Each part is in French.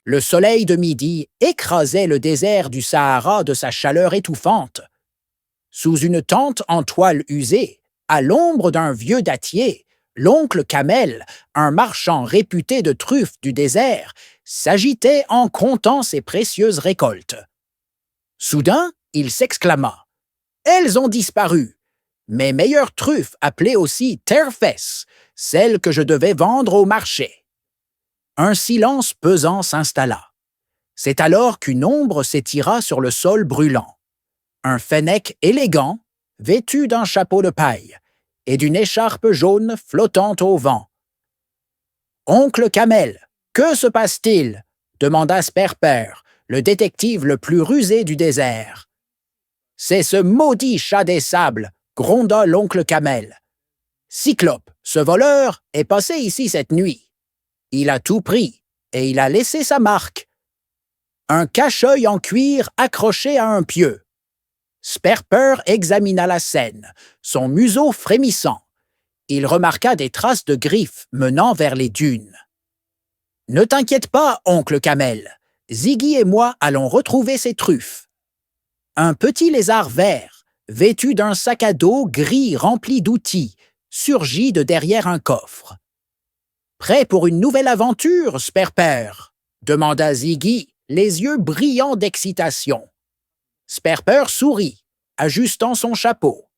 Le soleil de midi écrasait le désert du Sahara de sa chaleur étouffante. Sous une tente en toile usée, à l'ombre d'un vieux dattier, l'oncle Camel, un marchand réputé de truffes du désert, s'agitait en comptant ses précieuses récoltes. Soudain, il s'exclama. « Elles ont disparu! Mes meilleures truffes, appelées aussi terre-fesse, celles que je devais vendre au marché. » Un silence pesant s'installa. C'est alors qu'une ombre s'étira sur le sol brûlant. Un fennec élégant, vêtu d'un chapeau de paille et d'une écharpe jaune flottant au vent. « Oncle Camel, que se passe-t-il » demanda Sperper, le détective le plus rusé du désert. « C'est ce maudit chat des sables » gronda l'oncle Camel. « Cyclope, ce voleur, est passé ici cette nuit. Il a tout pris et il a laissé sa marque. Un cache-œil en cuir accroché à un pieu. » Sperper examina la scène, son museau frémissant. Il remarqua des traces de griffes menant vers les dunes. « Ne t'inquiète pas, oncle Camel. Ziggy et moi allons retrouver ces truffes. » Un petit lézard vert, vêtu d'un sac à dos gris rempli d'outils, surgit de derrière un coffre. « Prêt pour une nouvelle aventure, Sperper » demanda Ziggy, les yeux brillants d'excitation. Sperper sourit, ajustant son chapeau.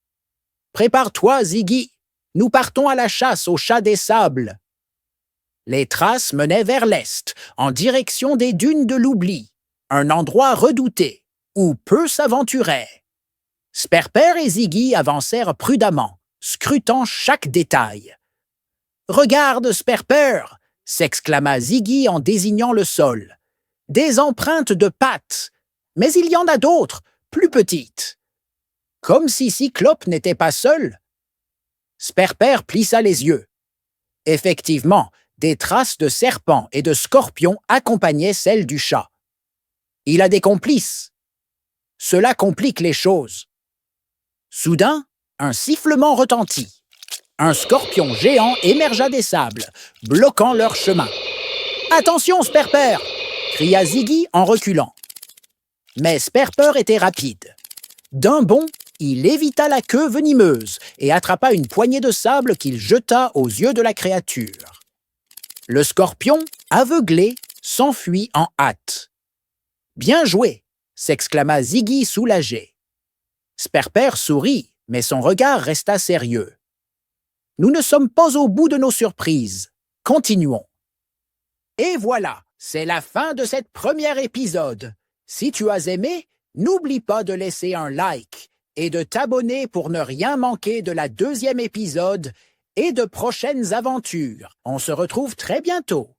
« Prépare-toi, Ziggy, nous partons à la chasse au chat des sables. » Les traces menaient vers l'est, en direction des dunes de l'oubli, un endroit redouté, où peu s'aventuraient. Sperper et Ziggy avancèrent prudemment, scrutant chaque détail. « Regarde, Sperper !» s'exclama Ziggy en désignant le sol. « Des empreintes de pattes, mais il y en a d'autres, plus petites. » Comme si Cyclope n'était pas seul. Sperper plissa les yeux. Effectivement, des traces de serpents et de scorpions accompagnaient celles du chat. Il a des complices. Cela complique les choses. Soudain, un sifflement retentit. Un scorpion géant émergea des sables, bloquant leur chemin. « Attention, Sperper !» cria Ziggy en reculant. Mais Sperper était rapide. D'un bond, il évita la queue venimeuse et attrapa une poignée de sable qu'il jeta aux yeux de la créature. Le scorpion, aveuglé, s'enfuit en hâte. « Bien joué !» s'exclama Ziggy soulagé. Sperper sourit, mais son regard resta sérieux. « Nous ne sommes pas au bout de nos surprises. Continuons. » Et voilà, c'est la fin de cet premier épisode. Si tu as aimé, n'oublie pas de laisser un like et de t'abonner pour ne rien manquer de la deuxième épisode et de prochaines aventures. On se retrouve très bientôt.